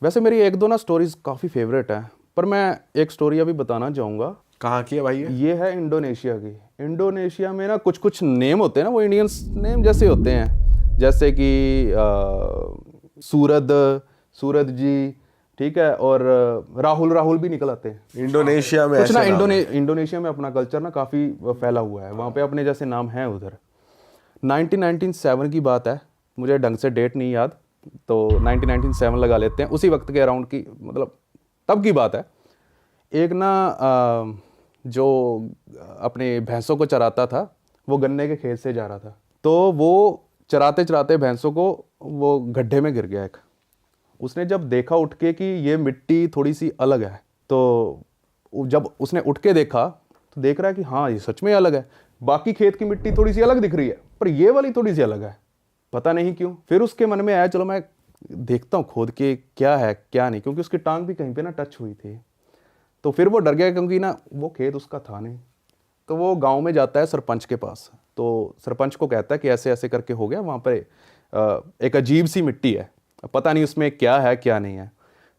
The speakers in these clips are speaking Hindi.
वैसे मेरी एक दो ना स्टोरीज काफ़ी फेवरेट है, पर मैं एक स्टोरी अभी बताना चाहूँगा। कहाँ की है भाई ये है इंडोनेशिया की। इंडोनेशिया में ना कुछ कुछ नेम होते हैं ना, वो इंडियन नेम जैसे होते हैं, जैसे कि सूरद, सूरज जी, ठीक है, और राहुल राहुल भी निकल आते हैं। इंडोनेशिया में कुछ ना ऐसे नाम है? इंडोनेशिया में अपना कल्चर ना काफ़ी फैला हुआ है, वहाँ पे अपने जैसे नाम हैं उधर। 1997 की बात है, मुझे ढंग से डेट नहीं याद, तो 1997 लगा लेते हैं, उसी वक्त के अराउंड की, मतलब तब की बात है। एक ना जो अपने भैंसों को चराता था, वो गन्ने के खेत से जा रहा था, तो वो चराते चराते भैंसों को वो गड्ढे में गिर गया एक। उसने जब देखा उठ के कि ये मिट्टी थोड़ी सी अलग है, तो जब उसने उठ के देखा तो देख रहा है कि हाँ ये सच में अलग है। बाकी खेत की मिट्टी थोड़ी सी अलग दिख रही है, पर ये वाली थोड़ी सी अलग है, पता नहीं क्यों। फिर उसके मन में आया चलो मैं देखता हूँ खोद के क्या है क्या नहीं, क्योंकि उसकी टांग भी कहीं पे ना टच हुई थी। तो फिर वो डर गया, क्योंकि ना वो खेत उसका था नहीं। तो वो गांव में जाता है सरपंच के पास, तो सरपंच को कहता है कि ऐसे ऐसे करके हो गया, वहाँ पर एक अजीब सी मिट्टी है, पता नहीं उसमें क्या है क्या नहीं है।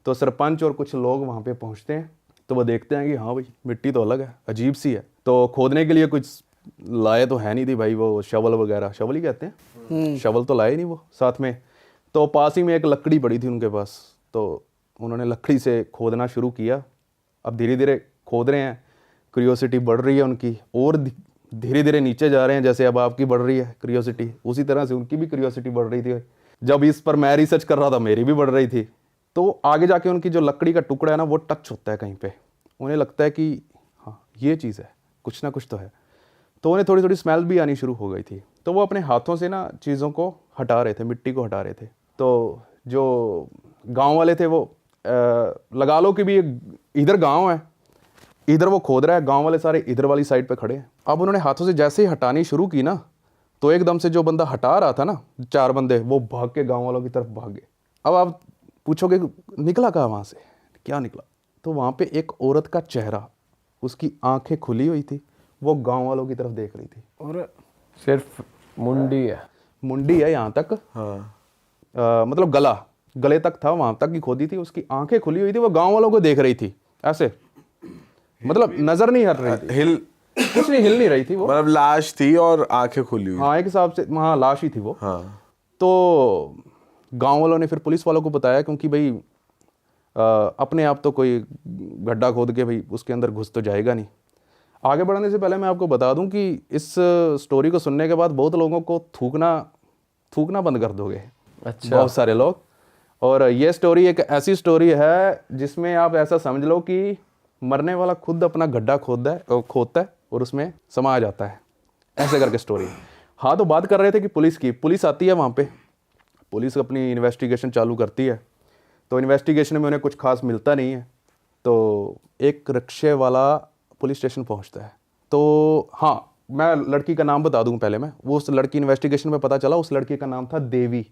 तो सरपंच और कुछ लोग वहाँ पे पहुँचते हैं, तो वो देखते हैं कि हाँ भाई मिट्टी तो अलग है, अजीब सी है। तो खोदने के लिए कुछ लाए तो है नहीं थी भाई, वो शवल वगैरह, शवल ही कहते हैं, शवल तो लाए नहीं वो साथ में। तो पास ही में एक लकड़ी पड़ी थी उनके पास, तो उन्होंने लकड़ी से खोदना शुरू किया। अब धीरे धीरे खोद रहे हैं, क्यूरियोसिटी बढ़ रही है उनकी, और धीरे धीरे नीचे जा रहे हैं, जैसे अब आपकी बढ़ रही है क्यूरियोसिटी, उसी तरह से उनकी भी क्यूरियोसिटी बढ़ रही थी। जब इस पर मैं रिसर्च कर रहा था, मेरी भी बढ़ रही थी। तो आगे जाके उनकी जो लकड़ी का टुकड़ा है ना, वो टच होता है कहीं पे, उन्हें लगता है कि हाँ ये चीज़ है, कुछ ना कुछ तो है। तो उन्हें थोड़ी थोड़ी स्मेल भी आनी शुरू हो गई थी, तो वो अपने हाथों से ना चीज़ों को हटा रहे थे, मिट्टी को हटा रहे थे। तो जो गांव वाले थे वो लगा लो कि भी इधर गांव है, इधर वो खोद रहा है, गांव वाले सारे इधर वाली साइड पे खड़े हैं। अब उन्होंने हाथों से जैसे ही हटानी शुरू की ना, तो एकदम से जो बंदा हटा रहा था ना, 4 बंदे, वो भाग के गांव वालों की तरफ भाग गए। अब आप पूछोगे निकला कहाँ वहाँ से, क्या निकला? तो वहाँ पे एक औरत का चेहरा, उसकी आंखें खुली हुई थी, वो गांव वालों की तरफ देख रही थी। और सिर्फ मुंडी है? मुंडी है यहाँ तक, हाँ। मतलब गले तक था, वहां तक की खोदी थी, उसकी आंखें खुली हुई थी, वो गांव वालों को देख रही थी ऐसे, मतलब नजर नहीं हट रही थी, हिल कुछ नहीं, हिल नहीं रही थी वो, मतलब लाश थी और आंखें खुली हुई। हाँ एक हिसाब से हाँ लाश ही थी वो। हाँ। तो गांव वालों ने फिर पुलिस वालों को बताया, क्योंकि भाई अपने आप तो कोई गड्ढा खोद के भाई उसके अंदर घुस तो जाएगा नहीं। आगे बढ़ने से पहले मैं आपको बता दूं कि इस स्टोरी को सुनने के बाद बहुत लोगों को थूकना बंद कर दोगे, अच्छा। बहुत सारे लोग। और ये स्टोरी एक ऐसी स्टोरी है जिसमें आप ऐसा समझ लो कि मरने वाला खुद अपना गड्ढा खोदता है और उसमें समा जाता है, ऐसे करके स्टोरी। हाँ, तो बात कर रहे थे कि पुलिस आती है वहाँ पे, पुलिस अपनी इन्वेस्टिगेशन चालू करती है। तो इन्वेस्टिगेशन में उन्हें कुछ खास मिलता नहीं है, तो एक रिक्शे वाला पुलिस स्टेशन पहुँचता है। तो हाँ, मैं लड़की का नाम बता दूँ पहले मैं, वो उस लड़की इन्वेस्टिगेशन में पता चला उस लड़की का नाम था देवी।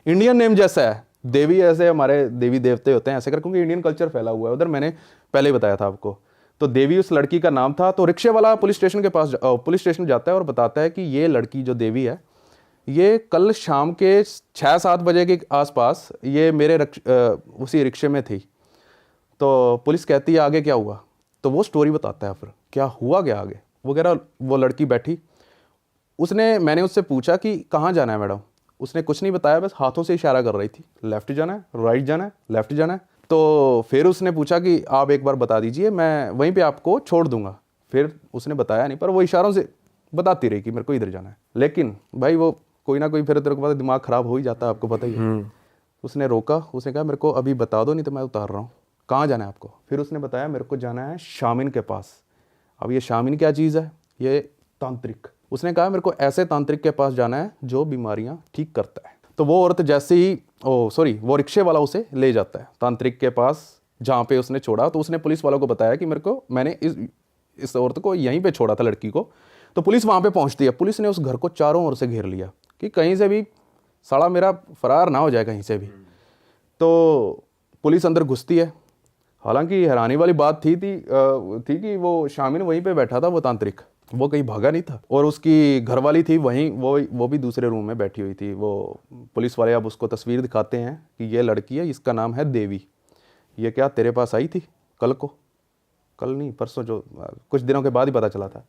इंडियन नेम जैसा है देवी, ऐसे हमारे देवी देवते होते हैं ऐसे कर, क्योंकि इंडियन कल्चर फैला हुआ है उधर, मैंने पहले ही बताया था आपको। तो देवी उस लड़की का नाम था। तो रिक्शे वाला पुलिस स्टेशन जाता है और बताता है कि ये लड़की जो देवी है, ये कल शाम के 6-7 बजे के आसपास ये मेरे उसी रिक्शे में थी। तो पुलिस कहती है आगे क्या हुआ? तो वो स्टोरी बताता है फिर क्या हुआ क्या आगे। वो कह रहा वो लड़की बैठी, मैंने उससे पूछा कि कहाँ जाना है मैडम, उसने कुछ नहीं बताया, बस हाथों से इशारा कर रही थी, लेफ्ट जाना है, राइट जाना है, लेफ्ट जाना है। तो फिर उसने पूछा कि आप एक बार बता दीजिए, मैं वहीं पे आपको छोड़ दूंगा। फिर उसने बताया नहीं, पर वो इशारों से बताती रही कि मेरे को इधर जाना है। लेकिन भाई वो कोई ना कोई, फिर तेरे को पता दिमाग ख़राब हो ही जाता है, आपको पता ही है। उसने रोका, उसने कहा मेरे को अभी बता दो नहीं तो मैं उतार रहा हूँ, कहाँ जाना है आपको? फिर उसने बताया मेरे को जाना है शामिन के पास। अब ये शामिन क्या चीज़ है? ये तांत्रिक। उसने कहा मेरे को ऐसे तांत्रिक के पास जाना है जो बीमारियां ठीक करता है। तो वो औरत जैसे ही वो रिक्शे वाला उसे ले जाता है तांत्रिक के पास जहाँ पे उसने छोड़ा। तो उसने पुलिस वालों को बताया कि मैंने इस औरत को यहीं पे छोड़ा था, लड़की को। तो पुलिस वहाँ पे पहुँचती है, पुलिस ने उस घर को चारों ओर से घेर लिया कि कहीं से भी साला मेरा फरार ना हो जाए कहीं से भी। तो पुलिस अंदर घुसती है। हालांकि हैरानी वाली बात थी कि वो शामिन वहीं पे बैठा था, वो तांत्रिक, वो कहीं भागा नहीं था। और उसकी घरवाली थी वहीं, वो भी दूसरे रूम में बैठी हुई थी। वो पुलिस वाले अब उसको तस्वीर दिखाते हैं कि ये लड़की है, इसका नाम है देवी। ये क्या तेरे पास आई थी कल को? कल नहीं, परसों, जो कुछ दिनों के बाद ही पता चला था,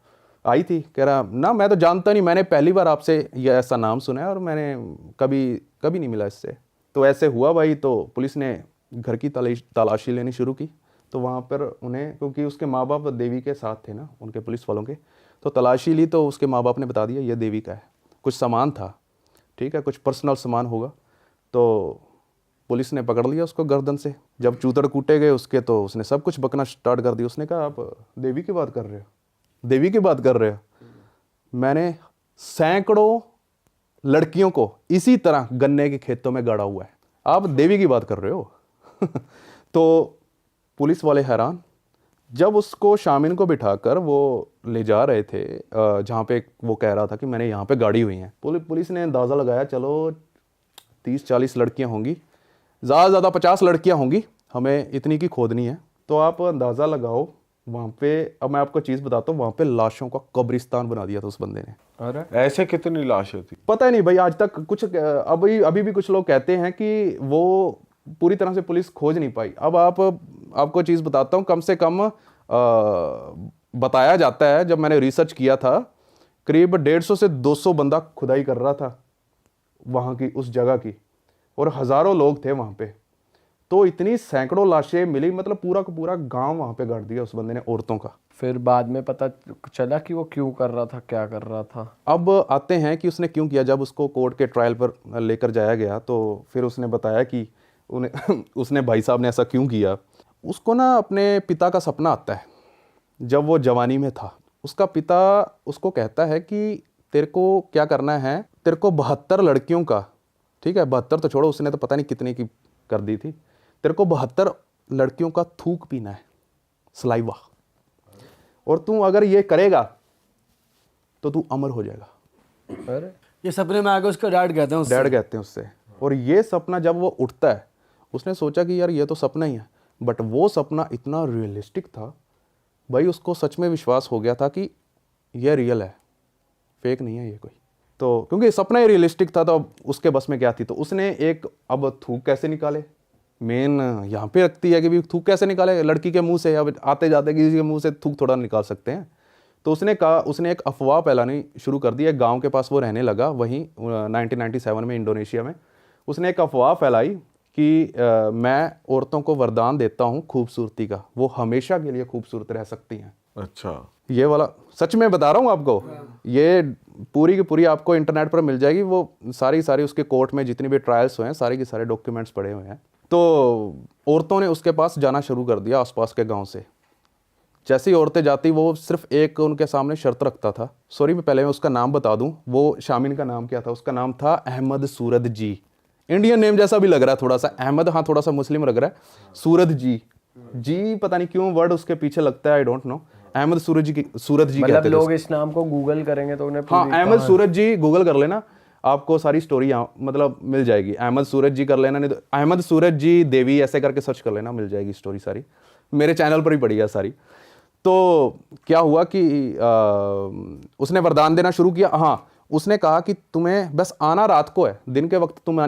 आई थी। कह रहा ना मैं तो जानता नहीं, मैंने पहली बार आपसे ये ऐसा नाम सुना है और मैंने कभी कभी नहीं मिला इससे। तो ऐसे हुआ भाई, तो पुलिस ने घर की तलाशी लेनी शुरू की। तो वहाँ पर उन्हें, क्योंकि उसके माँ बाप देवी के साथ थे ना, उनके पुलिस वालों के, तो तलाशी ली तो उसके माँ बाप ने बता दिया ये देवी का है। कुछ सामान था, ठीक है, कुछ पर्सनल सामान होगा। तो पुलिस ने पकड़ लिया उसको गर्दन से। जब चूतड़ कूटे गए उसके, तो उसने सब कुछ बकना स्टार्ट कर दिया। उसने कहा आप देवी की बात कर रहे हो, देवी की बात कर रहे हो? मैंने सैकड़ों लड़कियों को इसी तरह गन्ने के खेतों में गाड़ा हुआ है, आप देवी की बात कर रहे हो? तो पुलिस वाले हैरान। जब उसको शामिन को बिठाकर वो ले जा रहे थे जहाँ पे वो कह रहा था कि मैंने यहाँ पे गाड़ी हुई है, पुलिस ने अंदाज़ा लगाया चलो 30-40 लड़कियाँ होंगी, ज़्यादा से ज़्यादा 50 लड़कियाँ होंगी, हमें इतनी की खोदनी है। तो आप अंदाज़ा लगाओ वहाँ पे, अब मैं आपको चीज़ बताता हूँ, वहाँ पे लाशों का कब्रिस्तान बना दिया था उस बंदे ने। अरे ऐसे कितनी लाशें थी? पता ही नहीं भाई, आज तक कुछ, अभी भी कुछ लोग कहते हैं कि वो पूरी तरह से पुलिस खोज नहीं पाई। अब आपको चीज़ बताता हूँ, कम से कम बताया जाता है, जब मैंने रिसर्च किया था, करीब 150 से 200 बंदा खुदाई कर रहा था वहाँ की, उस जगह की, और हज़ारों लोग थे वहाँ पे। तो इतनी सैकड़ों लाशें मिली, मतलब पूरा का पूरा गांव वहाँ पे गाड़ दिया उस बंदे ने, औरतों का। फिर बाद में पता चला कि वो क्यों कर रहा था, क्या कर रहा था? अब आते हैं कि उसने क्यों किया। जब उसको कोर्ट के ट्रायल पर लेकर जाया गया, तो फिर उसने बताया कि उसने भाई साहब ने ऐसा क्यों किया। उसको ना अपने पिता का सपना आता है। जब वो जवानी में था, उसका पिता उसको कहता है कि तेरे को क्या करना है, तेरे को 72 लड़कियों का, ठीक है 72 तो छोड़ो, उसने तो पता नहीं कितने की कर दी थी, तेरे को 72 लड़कियों का थूक पीना है, सलाइवा, और तू अगर ये करेगा तो तू अमर हो जाएगा। अरे ये सपने में आके उसका डैड कहते हैं उससे। डैड कहते हैं उससे। और ये सपना जब वो उठता है, उसने सोचा कि यार ये तो सपना ही है, बट वो सपना इतना रियलिस्टिक था भाई, उसको सच में विश्वास हो गया था कि ये रियल है, फेक नहीं है ये कोई। तो क्योंकि सपना ही रियलिस्टिक था, तो अब उसके बस में क्या थी, तो उसने एक, अब थूक कैसे निकाले, मेन यहाँ पे रखती है कि भी थूक कैसे निकाले लड़की के मुंह से। अब आते जाते किसी के मुंह से थूक थोड़ा निकाल सकते हैं। तो उसने कहा, उसने एक अफवाह फैलानी शुरू कर दी। एक गांव के पास वो रहने लगा, वहीं 1997 में इंडोनेशिया में। उसने एक अफवाह फैलाई कि मैं औरतों को वरदान देता हूँ खूबसूरती का, वो हमेशा के लिए खूबसूरत रह सकती हैं। अच्छा, ये वाला सच में बता रहा हूँ आपको, ये पूरी की पूरी आपको इंटरनेट पर मिल जाएगी। वो सारी उसके कोर्ट में जितनी भी ट्रायल्स हुए हैं, सारे के सारे डॉक्यूमेंट्स पड़े हुए हैं। तो औरतों ने उसके पास जाना शुरू कर दिया आसपास के गांव से। जैसे ही औरतें जाती, वो सिर्फ एक उनके सामने शर्त रखता था। सॉरी, पहले मैं उसका नाम बता दूं, वो शामिन का नाम क्या था? उसका नाम था अहमद सूरत जी। इंडियन नेम जैसा भी लग रहा है थोड़ा सा, अहमद, हाँ थोड़ा सा मुस्लिम लग रहा है। सूरत जी, जी पता नहीं क्यों वर्ड उसके पीछे लगता है, आई डोंट नो। अहमद सूरत जी मतलब कहते थे। लोग इस नाम को गूगल करेंगे तो उन्हें हाँ, अहमद सूरत जी गूगल कर लेना, आपको सारी स्टोरी मतलब मिल जाएगी। अहमद सूरत जी कर लेना, नहीं तो अहमद सूरत जी देवी ऐसे करके सर्च कर लेना, मिल जाएगी स्टोरी सारी। मेरे चैनल पर ही पड़ी है सारी। तो क्या हुआ कि उसने वरदान देना शुरू किया। हाँ, उसने कहा कि तुम्हें बस आना रात को है, दिन के वक्त तुम आ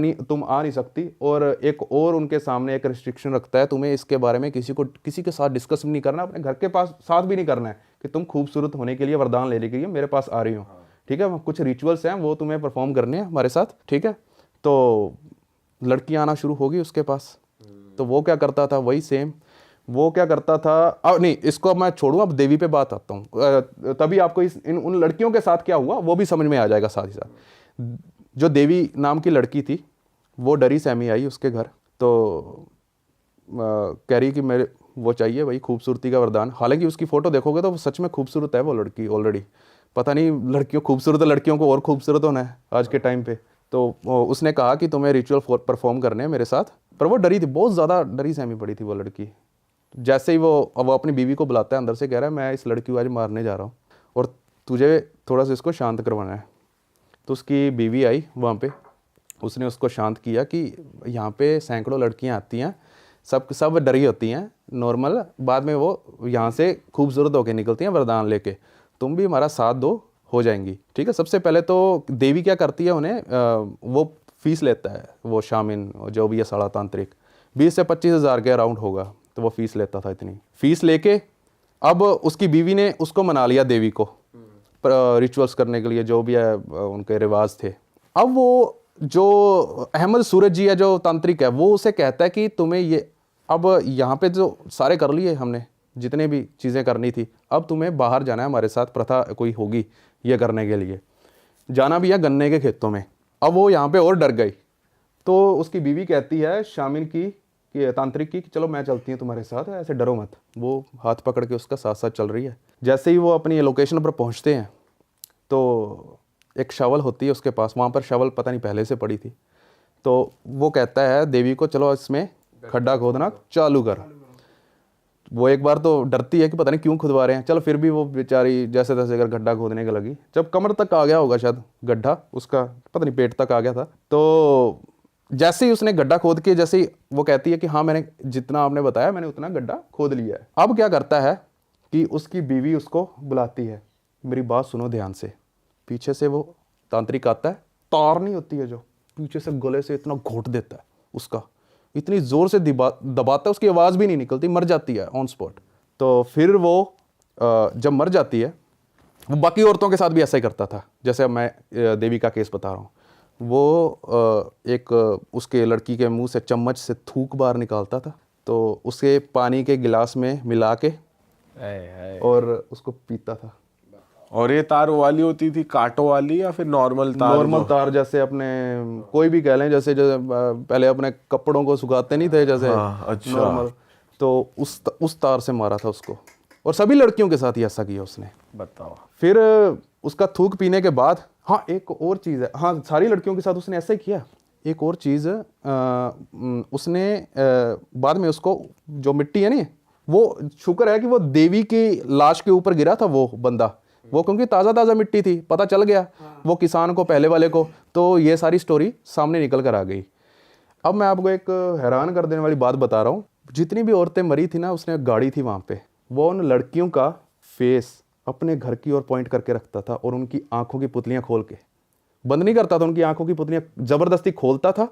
नहीं सकती। और एक और उनके सामने एक रिस्ट्रिक्शन रखता है, तुम्हें इसके बारे में किसी के साथ डिस्कस भी नहीं करना, अपने घर के पास साथ भी नहीं करना है कि तुम खूबसूरत होने के लिए, वरदान लेने के लिए मेरे पास आ रही हो, ठीक है। कुछ रिचुअल्स हैं वो तुम्हें परफॉर्म करने हैं हमारे साथ, ठीक है। तो लड़कियां आना शुरू होगी उसके पास। तो वो क्या करता था, वही सेम वो क्या करता था। अब नहीं, इसको अब मैं छोड़ूं, अब देवी पे बात आता हूँ, तभी आपको उन लड़कियों के साथ क्या हुआ वो भी समझ में आ जाएगा साथ ही साथ। जो देवी नाम की लड़की थी, वो डरी सहमी आई उसके घर। तो कह रही कि मेरे वो चाहिए भाई खूबसूरती का वरदान। हालांकि उसकी फ़ोटो देखोगे तो वो सच में खूबसूरत है वो लड़की ऑलरेडी। पता नहीं खूबसूरत लड़कियों को और खूबसूरत होना है आज के टाइम पे। तो उसने कहा कि तुम्हें रिचुअल परफॉर्म करने हैं मेरे साथ। पर वो डरी थी, बहुत ज़्यादा डरी सहमी पड़ी थी वो लड़की। जैसे ही वो अपनी बीवी को बुलाता है अंदर से, कह रहा है मैं इस लड़की को आज मारने जा रहा हूँ और तुझे थोड़ा सा इसको शांत करवाना है। तो उसकी बीवी आई वहाँ पे, उसने उसको शांत किया कि यहाँ पे सैकड़ों लड़कियाँ आती हैं, सब डरी होती हैं नॉर्मल, बाद में वो यहाँ से खूबसूरत होकर निकलती हैं वरदान लेके, तुम भी हमारा साथ दो, हो जाएंगी, ठीक है। सबसे पहले तो देवी क्या करती है, उन्हें वो फीस लेता है वो शामिन जो भी है साड़ा तांत्रिक, 20 से 25 हज़ार के अराउंड होगा, तो वो फीस लेता था इतनी। फीस लेके अब उसकी बीवी ने उसको मना लिया, देवी को, रिचुअल्स करने के लिए, जो भी है उनके रिवाज थे। अब वो जो अहमद सूरज जी है जो तांत्रिक है, वो उसे कहता है कि तुम्हें ये अब यहाँ पे जो सारे कर लिए हमने, जितने भी चीज़ें करनी थी, अब तुम्हें बाहर जाना है हमारे साथ, प्रथा कोई होगी ये करने के लिए, जाना भी है गन्ने के खेतों में। अब वो यहाँ पे और डर गई, तो उसकी बीवी कहती है शामिल की कि तांत्रिक की कि चलो मैं चलती हूँ तुम्हारे साथ, ऐसे डरो मत। वो हाथ पकड़ के उसका साथ साथ चल रही है। जैसे ही वो अपनी लोकेशन पर पहुँचते हैं तो एक शवल होती है उसके पास, वहाँ पर शवल पता नहीं पहले से पड़ी थी, तो वो कहता है देवी को चलो इसमें खड्डा खोदना चालू कर। वो एक बार तो डरती है कि पता नहीं क्यों खुदवा रहे हैं, चलो फिर भी वो बेचारी जैसे तैसे कर गड्ढा खोदने के लगी। जब कमर तक आ गया होगा शायद गड्ढा उसका, पता नहीं पेट तक आ गया था, तो जैसे ही उसने गड्ढा खोद के, जैसे ही वो कहती है कि हाँ मैंने जितना आपने बताया मैंने उतना गड्ढा खोद लिया है। अब क्या करता है कि उसकी बीवी उसको बुलाती है, मेरी बात सुनो ध्यान से। पीछे से वो तांत्रिक आता है, तार नहीं होती है जो, पीछे से गले से इतना घोट देता है उसका, इतनी ज़ोर से दबाता है, उसकी आवाज़ भी नहीं निकलती, मर जाती है ऑन स्पॉट। तो फिर वो जब मर जाती है, वो बाकी औरतों के साथ भी ऐसा ही करता था, जैसे अब मैं देवी का केस बता रहा हूँ। वो एक उसके लड़की के मुंह से चम्मच से थूक बाहर निकालता था, तो उसे पानी के गिलास में मिला के और उसको पीता था। और ये तार वाली होती थी, कांटों वाली, या फिर नॉर्मल तार? नॉर्मल तार, जैसे अपने कोई भी कह लें, जैसे पहले अपने कपड़ों को सुखाते नहीं थे जैसे, हाँ, अच्छा। नॉर्मल, तो उस तार से मारा था उसको। और सभी लड़कियों के साथ ही ऐसा किया उसने। बताओ। फिर उसका थूक पीने के बाद, हाँ एक और चीज़ है, हाँ सारी लड़कियों के साथ उसने ऐसा ही किया। एक और चीज़ उसने बाद में उसको जो मिट्टी है ना, वो शुक्र है कि वो देवी की लाश के ऊपर गिरा था वो बंदा, वो क्योंकि ताज़ा मिट्टी थी, पता चल गया वो किसान को, पहले वाले को, तो ये सारी स्टोरी सामने निकल कर आ गई। अब मैं आपको एक हैरान कर देने वाली बात बता रहा हूँ। जितनी भी औरतें मरी थी ना, उसने गाड़ी थी वहाँ पे, वो उन लड़कियों का फेस अपने घर की ओर पॉइंट करके रखता था और उनकी आंखों की पुतलियाँ खोल के, बंद नहीं करता था, उनकी आंखों की पुतलियाँ ज़बरदस्ती खोलता था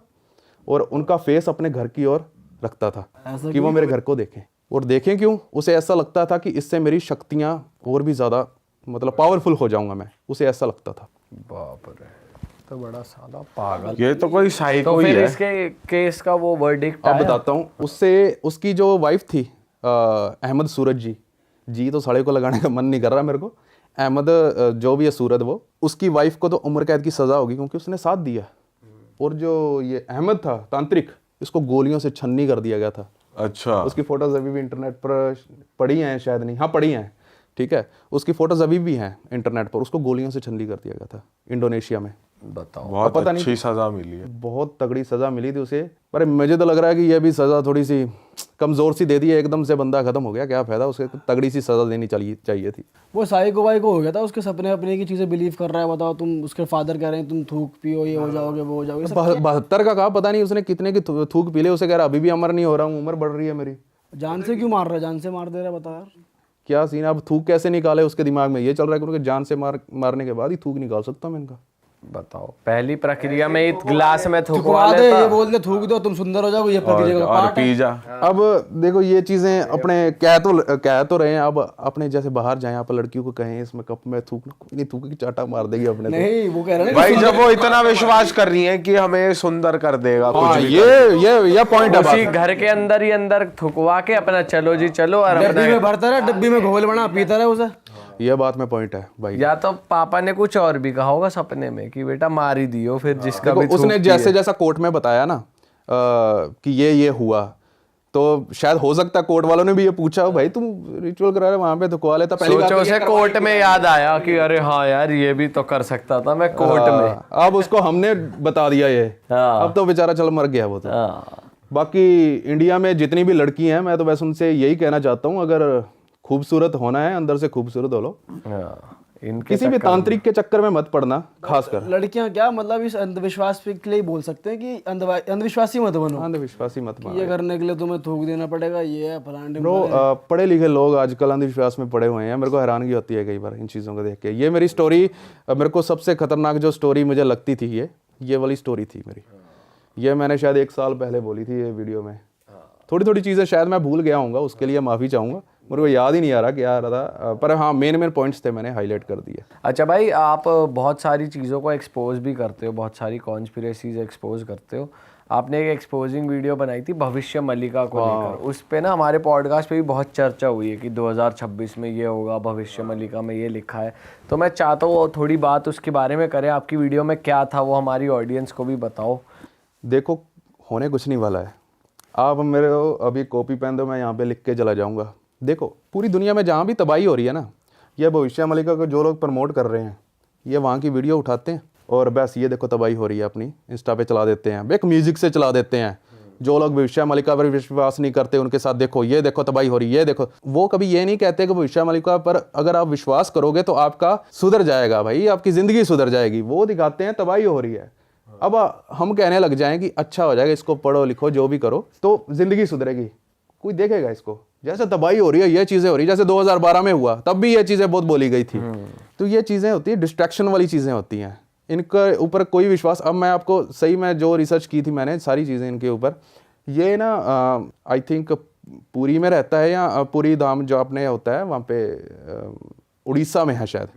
और उनका फेस अपने घर की ओर रखता था कि वो मेरे घर को देखें। और देखें क्यों? उसे ऐसा लगता था कि इससे मेरी शक्तियाँ और भी ज़्यादा मतलब पावरफुल हो जाऊंगा मैं, उसे ऐसा लगता था। बाप रे, तो बड़ा साला पागल। ये तो कोई साइको तो ही फिर है। इसके केस का वो वर्डिक्ट अब बताता हूँ। उससे उसकी जो वाइफ थी अहमद सूरज जी तो साड़े को लगाने का मन नहीं कर रहा मेरे को, अहमद जो भी है सूरज, वो उसकी वाइफ को तो उम्र कैद की सज़ा होगी क्योंकि उसने साथ दिया। और जो ये अहमद था तांत्रिक, इसको गोलियों से छन्नी कर दिया गया था। अच्छा। उसकी फोटोज अभी भी इंटरनेट पर पड़ी हैं, शायद नहीं, हाँ पड़ी हैं, ठीक है। उसकी फोटोज अभी भी हैं इंटरनेट पर। उसको गोलियों से छन्नी कर दिया गया था इंडोनेशिया में। बताओ। बहुत पता नहीं, अच्छी सजा मिली है। बहुत तगड़ी सज़ा मिली थी उसे, पर मुझे तो लग रहा है कि यह भी सज़ा थोड़ी सी कमज़ोर सी दे दी है, एकदम से बंदा ख़त्म हो गया, क्या फ़ायदा, उसे तगड़ी सी सज़ा देनी चाहिए थी। वो साइको वाइको हो गया था, उसके सपने अपने की चीज़ें बिलीव कर रहा है। बताओ, तुम उसके फादर कह रहे हैं तुम थूक पियो, ये हो जाओगे, वो हो जाओगे। 72 का कहा, पता नहीं उसने कितने की थूक पी ले। उसे कह रहा अभी भी अमर नहीं हो रहा हूँ, उम्र बढ़ रही है मेरी। जान से क्यों मार रहा है? जान से मार दे रहा है, बता यार क्या सीन है। अब थूक कैसे निकाले, उसके दिमाग में ये चल रहा है कि जान से मारने के बाद ही थूक निकाल सकता हूँ मैं इनका। बताओ, पहली प्रक्रिया में एक गिलास में थुकवा थुकवा दे, लेता। ये बोल दे थूक दो तुम सुंदर हो जाओगे, ये प्रक्रिया का और पार्ट है। पी जा। अब देखो ये चीज़ें अपने कह तो रहे हैं, अब अपने जैसे बाहर जाएं आप लड़कियों को कहें इसमें कप में थूकना, कोई नहीं थूकेगी, चाटा मार देगी अपने तो। नहीं, वो कह रहे हैं भाई जब वो इतना विश्वास कर रही है कि हमें सुंदर कर देगा हाँ, कुछ भी ये पॉइंट है उसी बात। घर के अंदर ही अंदर थुकवा के अपना चलो जी चलो, और डब्बी अपना में भरता रहा, डब्बी में घोल बना पीता रहा उसे। ये बात में पॉइंट है भाई। या तो पापा ने कुछ और भी कहा होगा सपने में कि बेटा मार ही दियो, फिर जिसका भी देखो उसने थूकती जैसे है। जैसा कोर्ट में बताया ना कि ये हुआ, तो शायद हो सकता है कोर्ट वालों ने भी ये पूछा, भाई तुम रिचुअल करा रहे वहां पे थुकवा लेता। पहली बात सोचो तो उसे ये कोर्ट में याद आया कि अरे हाँ यार ये भी तो कर सकता था मैं कोर्ट में। अब उसको हमने बता दिया ये, हाँ। अब तो बेचारा चल मर गया वो तो। हाँ। बाकी इंडिया में जितनी भी लड़की हैं, मैं तो बस उनसे यही कहना चाहता हूँ, अगर खूबसूरत होना है अंदर से खूबसूरत हो लो, हाँ, इनके किसी भी तांत्रिक के चक्कर में मत पड़ना। खासकर लड़कियां क्या मतलब इस अंधविश्वास के लिए बोल सकते हैं कि अंधविश्वासी मत बनो, अंधविश्वासी मत मानो। ये करने के लिए तुम्हें थूक देना पड़ेगा, ये है फलाने ब्रो पढ़े लिखे लोग आजकल अंधविश्वास में पड़े हुए हैं। मेरे को हैरानगी होती है कई बार इन चीज़ों को देख के। ये मेरी स्टोरी, मेरे को सबसे खतरनाक जो स्टोरी मुझे लगती थी ये वाली स्टोरी थी मेरी। ये मैंने शायद 1 साल पहले बोली थी ये वीडियो में थोड़ी थोड़ी चीज़ें शायद मैं भूल गया हूँगा, उसके लिए माफ़ी चाहूँगा, मेरे को याद ही नहीं आ रहा क्या आ रहा था, पर हाँ मेन पॉइंट्स थे मैंने हाईलाइट कर दिए। अच्छा भाई, आप बहुत सारी चीज़ों को एक्सपोज भी करते हो, बहुत सारी कॉन्स्पिरेसीज एक्सपोज करते हो। आपने एक एक्सपोजिंग वीडियो बनाई थी भविष्य मलिका को लेकर, उस पे ना हमारे पॉडकास्ट पे भी बहुत चर्चा हुई है कि 2026 में ये होगा, भविष्य मलिका में ये लिखा है। तो मैं चाहता हूँ थोड़ी बात उसके बारे में करें, आपकी वीडियो में क्या था वो हमारी ऑडियंस को भी बताओ। देखो होने कुछ नहीं वाला है, आप मेरे को अभी कॉपी पेन दो, मैं यहाँ पे लिख के चला जाऊँगा। देखो पूरी दुनिया में जहाँ भी तबाही हो रही है ना, ये भविष्य मलिका को जो लोग प्रमोट कर रहे हैं ये वहाँ की वीडियो उठाते हैं और बस ये देखो तबाही हो रही है अपनी इंस्टा पे चला देते हैं, एक म्यूजिक से चला देते हैं। जो लोग भविष्य मलिका पर विश्वास नहीं करते उनके साथ देखो ये देखो तबाही हो रही है, ये देखो। वो कभी ये नहीं कहते कि भविष्य मलिका पर अगर आप विश्वास करोगे तो आपका सुधर जाएगा, भाई आपकी ज़िंदगी सुधर जाएगी। वो दिखाते हैं तबाही हो रही है। अब हम कहने लग जाएं कि अच्छा हो जाएगा, इसको पढ़ो लिखो जो भी करो तो ज़िंदगी सुधरेगी, कोई देखेगा इसको? जैसे तबाही हो रही है ये चीज़ें हो रही है, जैसे 2012 में हुआ तब भी ये चीज़ें बहुत बोली गई थी। तो ये चीज़ें होती है, डिस्ट्रैक्शन वाली चीज़ें होती हैं, इनके ऊपर कोई विश्वास। अब मैं आपको सही में जो रिसर्च की थी मैंने सारी चीज़ें इनके ऊपर, ये ना आई थिंक पुरी में रहता है या पुरी धाम जो आपने होता है वहाँ पे उड़ीसा में है शायद,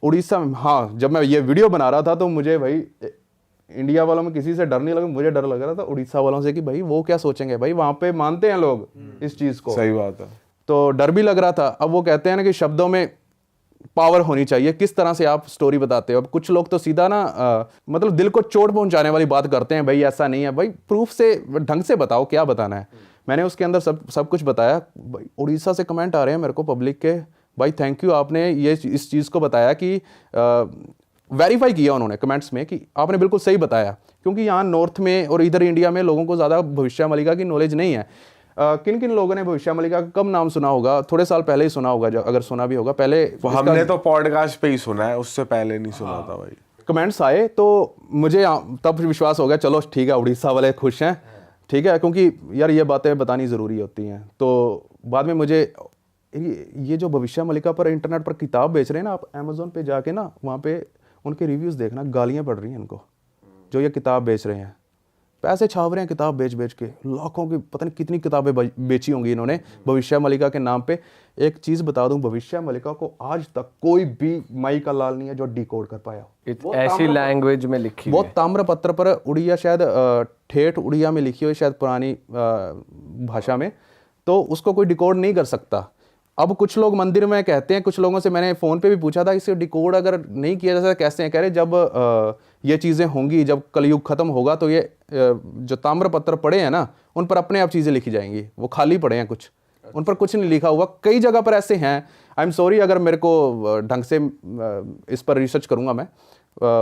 उड़ीसा में। हाँ जब मैं ये वीडियो बना रहा था तो मुझे भाई इंडिया वालों में किसी से डर नहीं लगा, मुझे डर लग रहा था उड़ीसा वालों से कि भाई वो क्या सोचेंगे, भाई वहाँ पे मानते हैं लोग इस चीज़ को। सही बात है। तो डर भी लग रहा था। अब वो कहते हैं ना कि शब्दों में पावर होनी चाहिए, किस तरह से आप स्टोरी बताते हो। अब कुछ लोग तो सीधा ना मतलब दिल को चोट पहुंचाने वाली बात करते हैं, भाई ऐसा नहीं है, भाई प्रूफ से ढंग से बताओ क्या बताना है। मैंने उसके अंदर सब कुछ बताया। भाई उड़ीसा से कमेंट आ रहे हैं मेरे को पब्लिक के, भाई थैंक यू आपने ये इस चीज़ को बताया कि वेरीफाई किया उन्होंने कमेंट्स में कि आपने बिल्कुल सही बताया, क्योंकि यहाँ नॉर्थ में और इधर इंडिया में लोगों को ज़्यादा भविष्य मलिका की नॉलेज नहीं है। किन किन लोगों ने भविष्य मलिका का कब नाम सुना होगा? थोड़े साल पहले ही सुना होगा, अगर सुना भी होगा पहले। हमने तो पॉडकास्ट पे ही सुना है, उससे पहले नहीं सुना था भाई। कमेंट्स आए तो मुझे तब विश्वास हो गया, चलो ठीक है उड़ीसा वाले खुश हैं, ठीक है, क्योंकि यार ये बातें बतानी ज़रूरी होती हैं। तो बाद में मुझे ये जो भविष्य मलिका पर इंटरनेट पर किताब बेच रहे हैं ना, आप अमेज़ोन पे जाके ना वहाँ पे उनके रिव्यूज़ देखना, गालियाँ पड़ रही हैं इनको जो ये किताब बेच रहे हैं। पैसे छाप रहे हैं किताब बेच बेच के, लाखों की पता नहीं कितनी किताबें बेची होंगी इन्होंने भविष्य मलिका के नाम पे। एक चीज़ बता दूं, भविष्य मलिका को आज तक कोई भी माई का लाल नहीं है जो डिकोड कर पाया हो। ऐसी लैंग्वेज में लिखी वो ताम्रपत्र पर उड़िया, शायद ठेठ उड़िया में लिखी हुई, शायद पुरानी भाषा में, तो उसको कोई डिकोड नहीं कर सकता। अब कुछ लोग मंदिर में कहते हैं, कुछ लोगों से मैंने फ़ोन पे भी पूछा था, इसे डिकोड अगर नहीं किया जा सकता कैसे हैं? कह रहे जब ये चीज़ें होंगी, जब कलयुग ख़त्म होगा तो ये जो ताम्रपत्र पड़े हैं ना उन पर अपने आप चीज़ें लिखी जाएंगी। वो खाली पड़े हैं, कुछ उन पर कुछ नहीं लिखा हुआ। कई जगह पर ऐसे हैं। आई एम सॉरी अगर मेरे को ढंग से इस पर रिसर्च करूँगा मैं,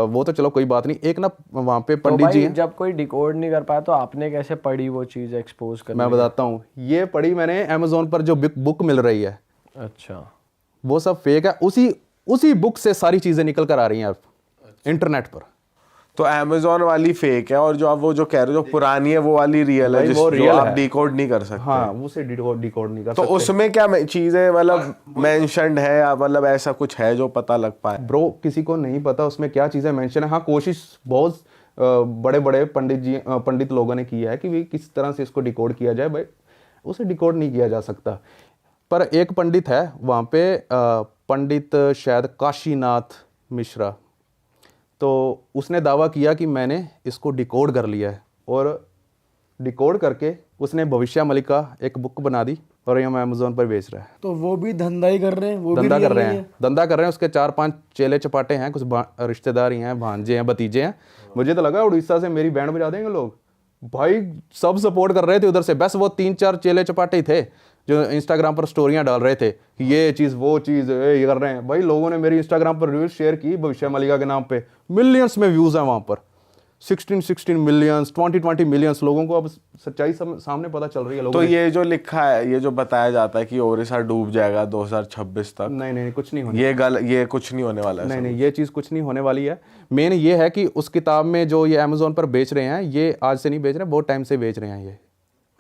वो तो चलो कोई बात नहीं। एक ना वहाँ पे पंडित जी हैं, जब कोई डिकोड नहीं कर पाया तो आपने कैसे पढ़ी वो चीज़ एक्सपोज कर? मैं बताता हूँ। ये पढ़ी मैंने अमेज़ोन पर, जो बुक मिल रही है, अच्छा वो सब फेक है। उसी बुक से सारी चीज़ें निकल कर आ रही हैं अब इंटरनेट पर। तो अमेज़न वाली फेक है और जो आप वो जो कह रहे हो जो पुरानी है वो वाली रियल है, वो जो रियल आप है। डिकोड नहीं कर सकते। हाँ उसे डिकोड नहीं कर तो सकते। उसमें क्या चीजें मतलब मेंशन्ड है या मतलब ऐसा कुछ है जो पता लग पाए? ब्रो किसी को नहीं पता उसमें क्या चीज़ें मेंशन है। हाँ कोशिश बहुत बड़े बड़े पंडित लोगों ने की है कि भी किस तरह से इसको डिकोड किया जाए, भाई उसे डिकोड नहीं किया जा सकता। पर एक पंडित है वहाँ पे, पंडित शायद काशीनाथ मिश्रा, तो उसने दावा किया कि मैंने इसको डिकोड कर लिया है, और डिकोड करके उसने भविष्य मलिका एक बुक बना दी और ये मैं अमेज़ोन पर बेच रहा है। तो वो भी धंधा ही कर रहे हैं, वो भी धंधा रियल कर रहे नहीं हैं, है। धंधा कर रहे हैं। उसके 4-5 चेले चपाटे हैं, कुछ रिश्तेदार ही हैं, भांजे हैं, भतीजे हैं। मुझे तो लगा उड़ीसा से मेरी बैंड बजा देंगे लोग, भाई सब सपोर्ट कर रहे थे उधर से। बस वो 3-4 चेले चपाटे ही थे जो इंस्टाग्राम पर स्टोरियां डाल रहे थे कि ये चीज़ वो चीज़ ये कर रहे हैं। भाई लोगों ने मेरी इंस्टाग्राम पर रील्स शेयर की भविष्य मलिका के नाम पे, मिलियंस में व्यूज़ हैं वहाँ पर, 16 मिलियंस, 20 मिलियंस लोगों को अब सच्चाई सामने पता चल रही है लोगों तो ने। ये जो लिखा है, ये जो बताया जाता है कि ओडिशा डूब जाएगा 2026 तक, नहीं कुछ नहीं होने, ये कुछ नहीं होने वाला है। नहीं ये चीज़ कुछ नहीं होने वाली है। मेन ये है कि उस किताब में जो ये अमेज़ोन पर बेच रहे हैं, ये आज से नहीं बेच रहे, बहुत टाइम से बेच रहे हैं। ये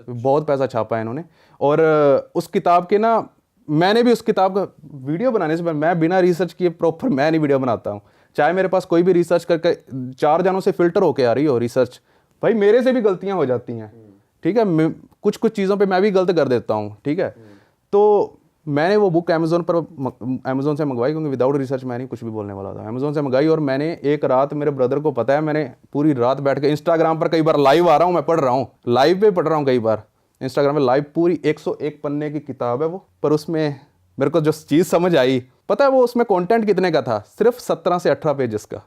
बहुत पैसा छापा है इन्होंने। और उस किताब के ना, मैंने भी उस किताब का वीडियो बनाने से मैं बिना रिसर्च किए प्रॉपर मैं नहीं वीडियो बनाता हूँ। चाहे मेरे पास कोई भी रिसर्च करके 4 जनों से फिल्टर होके आ रही हो रिसर्च, भाई मेरे से भी गलतियाँ हो जाती हैं। ठीक है, कुछ कुछ चीज़ों पे मैं भी गलत कर देता हूँ, ठीक है। तो मैंने वो बुक अमेज़ोन से मंगवाई, क्योंकि विदाउट रिसर्च मैं नहीं कुछ भी बोलने वाला था। अमेज़ोन से मंगाई और मैंने एक रात, मेरे ब्रदर को पता है, मैंने पूरी रात बैठ के इंस्टाग्राम पर कई बार लाइव आ रहा हूँ, मैं पढ़ रहा हूँ, लाइव पे पढ़ रहा हूँ कई बार इंस्टाग्राम पे लाइव। पूरी 101 पन्ने की किताब है वो, पर उसमें मेरे को जो चीज़ समझ आई, पता है वो उसमें कंटेंट कितने का था? सिर्फ 17 से 18 पेजेस का।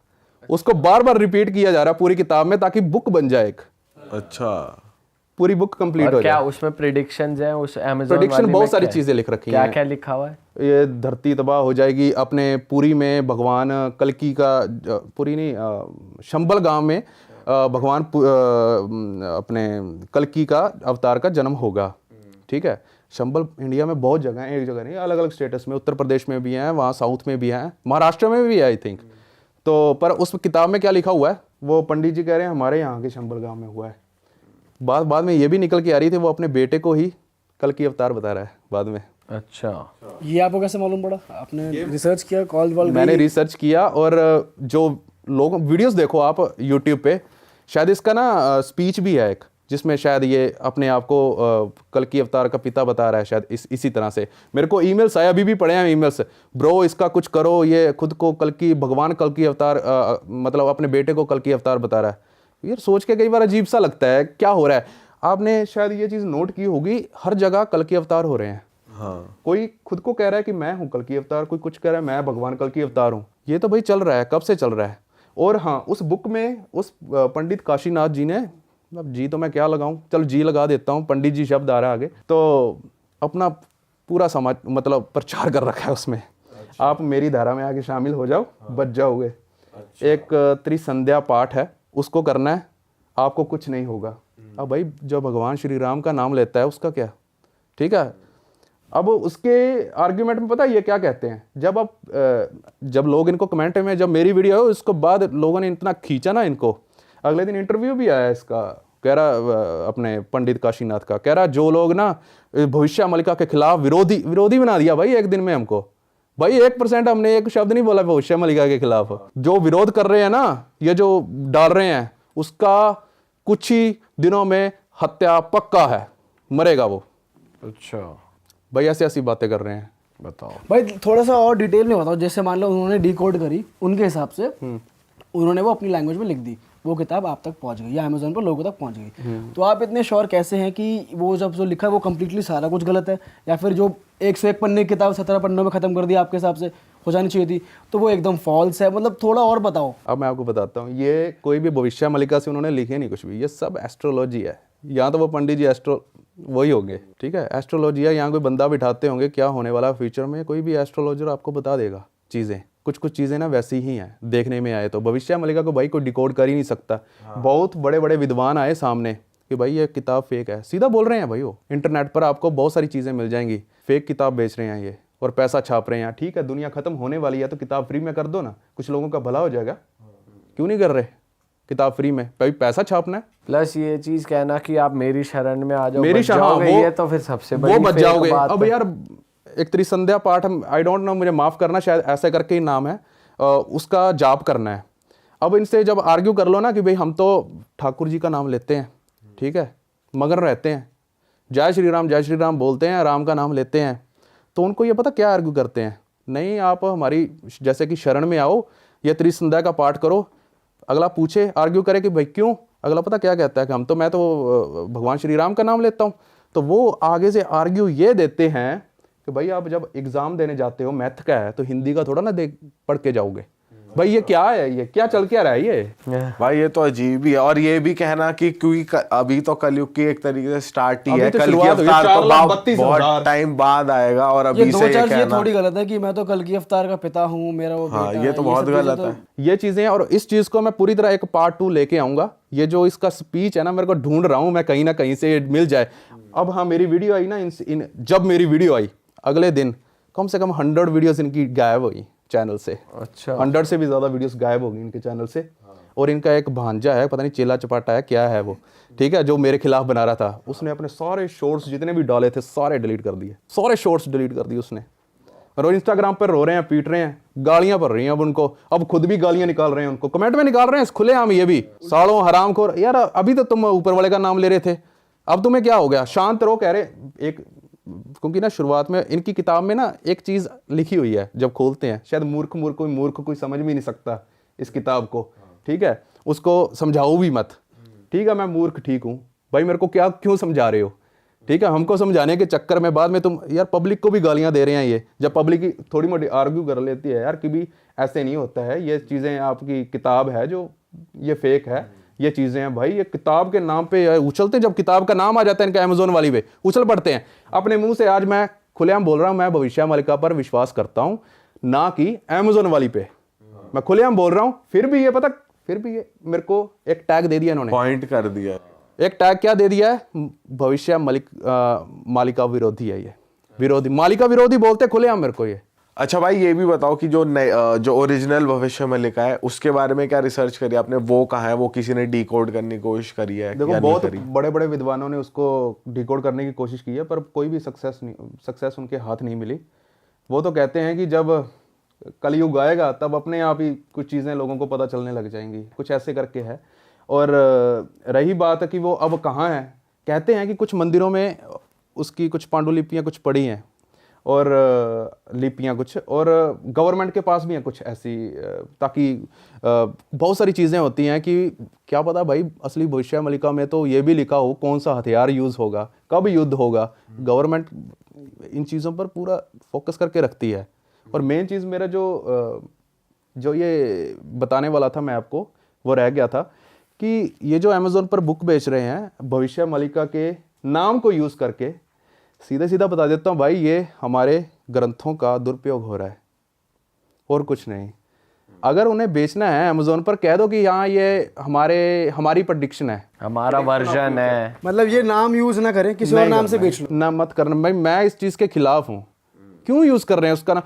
उसको बार बार रिपीट किया जा रहा है पूरी किताब में, ताकि बुक बन जाए एक। अच्छा, पूरी बुक कंप्लीट और हो क्या जाए। उसमें प्रिडिक्शंस हैं उस अमेज़न प्रेडिक्शन बहुत सारी चीज़ें लिख रखी क्या हैं। क्या लिखा हुआ है? ये धरती तबाह हो जाएगी, अपने पुरी में भगवान कल्की का, पुरी नहीं, शंबल गांव में भगवान अपने कल्की का अवतार का जन्म होगा, ठीक है। शंबल इंडिया में बहुत जगह है, एक जगह नहीं, अलग अलग स्टेटस में, उत्तर प्रदेश में भी हैं, वहाँ साउथ में भी हैं, महाराष्ट्र में भी है आई थिंक। तो पर उस किताब में क्या लिखा हुआ है, वो पंडित जी कह रहे हैं हमारे यहाँ के शंबल गांव में हुआ है। बाद में ये भी निकल के आ रही थी, वो अपने बेटे को ही कल की अवतार बता रहा है बाद में। अच्छा, ये आपको कैसे मालूम पड़ा? आपने रिसर्च किया, कॉल वॉल? मैंने रिसर्च किया, और जो लोग वीडियोस देखो आप यूट्यूब पे, शायद इसका ना स्पीच भी है एक, जिसमें शायद ये अपने आप को कल की अवतार का पिता बता रहा है, शायद इसी तरह से। मेरे को ईमेल्स आए, अभी भी पड़े हैं ईमेल्स, ब्रो इसका कुछ करो, ये खुद को भगवान कल की अवतार मतलब अपने बेटे को कल की अवतार बता रहा है। यार सोच के कई बार अजीब सा लगता है, क्या हो रहा है। आपने शायद ये चीज़ नोट की होगी, हर जगह कल की अवतार हो रहे हैं। हाँ, कोई खुद को कह रहा है कि मैं हूँ कल की अवतार, कोई कुछ कह रहा है मैं भगवान कल की अवतार हूँ। ये तो भाई चल रहा है, कब से चल रहा है। और हाँ, उस बुक में उस पंडित काशीनाथ जी ने, अब जी तो मैं क्या लगाऊं, चल जी लगा देता हूँ, पंडित जी शब्द आ रहा है आगे, तो अपना पूरा समाज मतलब प्रचार कर रखा है उसमें। आप मेरी धारा में आके शामिल हो जाओ, बच जाओगे। एक त्रिसंध्या पाठ है, उसको करना है, आपको कुछ नहीं होगा। अब भाई जो भगवान श्री राम का नाम लेता है उसका क्या, ठीक है। अब उसके आर्ग्यूमेंट में पता है ये क्या कहते हैं, जब लोग इनको कमेंट में, जब मेरी वीडियो है उसके बाद लोगों ने इतना खींचा ना इनको, अगले दिन इंटरव्यू भी आया इसका, कह रहा अपने पंडित काशीनाथ का, कह रहा जो लोग ना भविष्य मलिका के खिलाफ विरोधी बना दिया भाई एक दिन में हमको। भाई 1% हमने एक शब्द नहीं बोला भविष्य मलिका के खिलाफ। जो विरोध कर रहे हैं ना, ये जो डाल रहे हैं, उसका कुछ ही दिनों में हत्या पक्का है, मरेगा वो। अच्छा भाई ऐसी ऐसी बातें कर रहे हैं, बताओ भाई थोड़ा सा और डिटेल में बताओ। जैसे मान लो उन्होंने डिकोड करी, उनके हिसाब से उन्होंने वो अपनी लैंग्वेज में लिख दी, वो किताब आप तक पहुंच गई या अमेज़न पर लोगों तक पहुंच गई। तो आप इतने श्योर कैसे हैं कि वो जब जो लिखा है वो कम्प्लीटली सारा कुछ गलत है, या फिर जो 101 पन्ने की किताब 17 पन्नों में ख़त्म कर दी आपके हिसाब से हो जानी चाहिए थी, तो वो एकदम फॉल्स है? मतलब थोड़ा और बताओ। अब मैं आपको बताता हूँ, ये कोई भी भविष्य मलिका से उन्होंने लिखे नहीं कुछ भी, ये सब एस्ट्रोलॉजी है। यहाँ तो वो पंडित जी वही होंगे, ठीक है, एस्ट्रोलॉजी है। यहाँ कोई बंदा बिठाते होंगे क्या होने वाला फ्यूचर में, कोई भी एस्ट्रोलॉजर आपको बता देगा चीज़ें। कुछ चीज़ें ना वैसी ही हैं देखने में आए तो। भविष्य मलिका को भाई कोई डिकोड कर ही नहीं सकता। बहुत बड़े बड़े विद्वान आए सामने कि भाई ये किताब फेक है, सीधा बोल रहे हैं भाई। वो इंटरनेट पर आपको बहुत सारी चीज़ें मिल जाएंगी, फेक किताब बेच रहे हैं ये और पैसा छाप रहे हैं। ठीक है, दुनिया खत्म होने वाली है तो किताब फ्री में कर दो ना, कुछ लोगों का भला हो जाएगा। क्यों नहीं कर रहे किताब फ्री में? भाई पैसा छापना है। प्लस ये चीज कहना कि आप मेरी शरण में आ जाओ, मेरी बच जाओगे, ये तो फिर सबसे बड़ी वो बच fake जाओगे। बात अब है। यार एक त्रिसंध्या पाठ, आई डोंट नो, मुझे माफ करना, शायद ऐसे करके ही नाम है, उसका जाप करना है। अब इनसे जब आर्ग्यू कर लो ना कि भाई हम तो ठाकुर जी का नाम लेते हैं, ठीक है, मगन रहते हैं, जय श्री राम बोलते हैं, राम का नाम लेते हैं, तो उनको ये पता क्या आर्ग्यू करते हैं, नहीं आप हमारी जैसे कि शरण में आओ, ये त्रिसंध्या का पाठ करो। अगला पूछे, आर्ग्यू करे कि भाई क्यों, अगला पता क्या कहता है कि मैं तो भगवान श्री राम का नाम लेता हूँ। तो वो आगे से आर्ग्यू ये देते हैं कि भाई आप जब एग्जाम देने जाते हो, मैथ का है तो हिंदी का थोड़ा ना पढ़ के जाओगे। भाई ये क्या है, ये क्या चल क्या रहा है ये? भाई ये तो अजीब ही है। और ये भी कहना कि क्योंकि अभी तो कलयुग की एक तरीके से स्टार्ट ही अभी है, तो कल की शुरुआत हुई, अवतार तो 4,32,000 बहुत टाइम बाद आएगा, और ये अभी दो से ये चार चीजें कहना, थोड़ी गलत है कि मैं तो कल की अवतार का पिता हूँ, मेरा वो हाँ बेटा ये तो है, बहुत सब चीजें गलत तो- है। ये चीज़ें, और इस चीज़ को मैं पूरी तरह एक पार्ट 2 लेके आऊँगा। ये जो इसका स्पीच है ना, मेरे को ढूंढ रहा हूँ मैं कहीं ना कहीं से मिल जाए। अब हाँ, मेरी वीडियो आई ना, जब मेरी वीडियो आई अगले दिन कम से कम 100 वीडियोस इनकी गायब हुई चैनल से। अच्छा, 100 से भी ज़्यादा वीडियोस गायब हो गई इनके चैनल से। और इनका एक भांजा है, पता नहीं चेला चपाटा है क्या है वो, ठीक है, जो मेरे खिलाफ बना रहा था, उसने अपने सारे शॉर्ट्स जितने भी डाले थे सारे डिलीट कर दिए, सारे शॉर्ट्स डिलीट कर दिए उसने। और इंस्टाग्राम पर रो रहे हैं, पीट रहे हैं, गालियां पड़ रही हैं अब उनको, अब खुद भी गालियां निकाल रहे हैं, उनको कमेंट में निकाल रहे हैं खुलेआम। ये भी सालों हरामखोर। यार अभी तो तुम ऊपर वाले का नाम ले रहे थे, अब तुम्हें क्या हो गया, शांत रहो, कह रहे एक, क्योंकि ना शुरुआत में इनकी किताब में ना एक चीज़ लिखी हुई है, जब खोलते हैं शायद मूर्ख कोई समझ भी नहीं सकता इस किताब को, ठीक है, उसको समझाओ भी मत, ठीक है, मैं मूर्ख ठीक हूँ भाई, मेरे को क्या क्यों समझा रहे हो, ठीक है, हमको समझाने के चक्कर में बाद में तुम यार पब्लिक को भी गालियाँ दे रहे हैं, ये जब पब्लिक की थोड़ी मोटी आर्ग्यू कर लेती है यार कि भी ऐसे नहीं होता है, ये चीज़ें आपकी किताब है जो ये फेक है, ये चीज़ें हैं भाई, ये किताब के नाम पे उछलते, जब किताब का नाम आ जाता है इनका अमेजोन वाली पे उछल पड़ते हैं अपने मुंह से। आज मैं खुलेआम बोल रहा हूँ, मैं भविष्य मलिका पर विश्वास करता हूँ, ना कि अमेजोन वाली पे, मैं खुलेआम बोल रहा हूँ। फिर भी ये मेरे को एक टैग दे दिया इन्होंने, पॉइंट कर दिया। एक टैग क्या दे दिया है, भविष्य मालिका विरोधी है, ये विरोधी, मालिका विरोधी बोलते खुलेआम मेरे को ये। अच्छा भाई, ये भी बताओ कि जो ओरिजिनल भविष्य मलिका है उसके बारे में क्या रिसर्च करी आपने, वो कहाँ है, वो किसी ने डिकोड करने की कोशिश करी है? देखो बहुत बड़े बड़े विद्वानों ने उसको डिकोड करने की कोशिश की है, पर कोई भी सक्सेस उनके हाथ नहीं मिली। वो तो कहते हैं कि जब कलयुग आएगा तब अपने आप ही कुछ चीज़ें लोगों को पता चलने लग जाएंगी, कुछ ऐसे करके है। और रही बात कि वो अब कहाँ है, कहते हैं कि कुछ मंदिरों में उसकी कुछ पांडुलिपियाँ कुछ पड़ी हैं, और लिपियाँ कुछ, और गवर्नमेंट के पास भी हैं कुछ ऐसी, ताकि बहुत सारी चीज़ें होती हैं कि क्या पता भाई असली भविष्य मलिका में तो ये भी लिखा हो कौन सा हथियार यूज़ होगा, कब युद्ध होगा। गवर्नमेंट इन चीज़ों पर पूरा फोकस करके रखती है। और मेन चीज़ मेरा जो ये बताने वाला था मैं आपको, वो रह गया था कि ये जो अमेज़ोन पर बुक बेच रहे हैं भविष्य मलिका के नाम को यूज़ करके, सीधा सीधा बता देता हूँ भाई, ये हमारे ग्रंथों का दुरुपयोग हो रहा है और कुछ नहीं। अगर उन्हें बेचना है अमेज़ोन पर, कह दो कि हाँ ये हमारी प्रेडिक्शन है, हमारा वर्जन है, मतलब ये नाम यूज ना करें, किसी और नाम से बेच लो ना मत करना भाई, मैं इस चीज़ के खिलाफ हूँ। क्यों यूज़ कर रहे हैं उसका नाम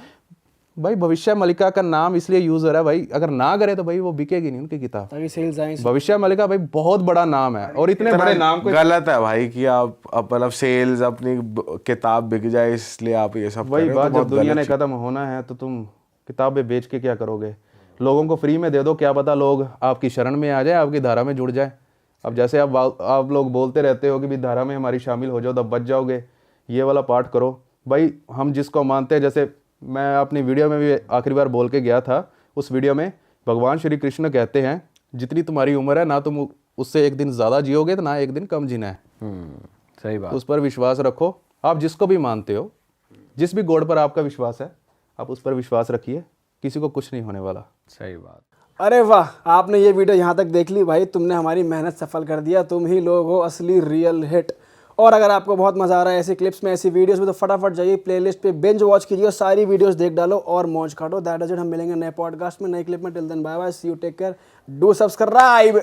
भाई, भविष्य मलिका का नाम इसलिए यूज़ हो रहा है भाई, अगर ना करे तो भाई वो बिकेगी नहीं उनकी किताब, ताकि सेल्स आए। भविष्य मलिका भाई बहुत बड़ा नाम है, और इतने बड़े नाम को गलत है भाई कि आप मतलब सेल्स अपनी किताब बिक जाए इसलिए आप ये सब वही कर रहे हो, बात, तो जब दुनिया ने खत्म होना है तो तुम किताबें बेच के क्या करोगे? लोगों को फ्री में दे दो, क्या पता लोग आपकी शरण में आ जाए, आपकी धारा में जुड़ जाए। अब जैसे आप लोग बोलते रहते हो कि भी धारा में हमारी शामिल हो जाओ तब बच जाओगे, ये वाला पार्ट करो भाई। हम जिसको मानते हैं, जैसे मैं अपनी वीडियो में भी आखिरी बार बोल के गया था, उस वीडियो में भगवान श्री कृष्ण कहते हैं जितनी तुम्हारी उम्र है ना तुम उससे एक दिन ज़्यादा जियोगे तो ना एक दिन कम जीना है। सही बात। उस पर विश्वास रखो, आप जिसको भी मानते हो, जिस भी गॉड पर आपका विश्वास है, आप उस पर विश्वास रखिए, किसी को कुछ नहीं होने वाला। सही बात। अरे वाह, आपने ये वीडियो यहाँ तक देख ली भाई, तुमने हमारी मेहनत सफल कर दिया, तुम ही लोग हो असली रियल हिट। और अगर आपको बहुत मज़ा आ रहा है ऐसी क्लिप्स में, ऐसी वीडियोस में, तो फटाफट जाइए प्लेलिस्ट पे बिंज वॉच कीजिए और सारी वीडियोस देख डालो और मौज काटो। That is it. हम मिलेंगे नए पॉडकास्ट में, नए क्लिप में। Till then bye bye, see you, take care, do subscribe.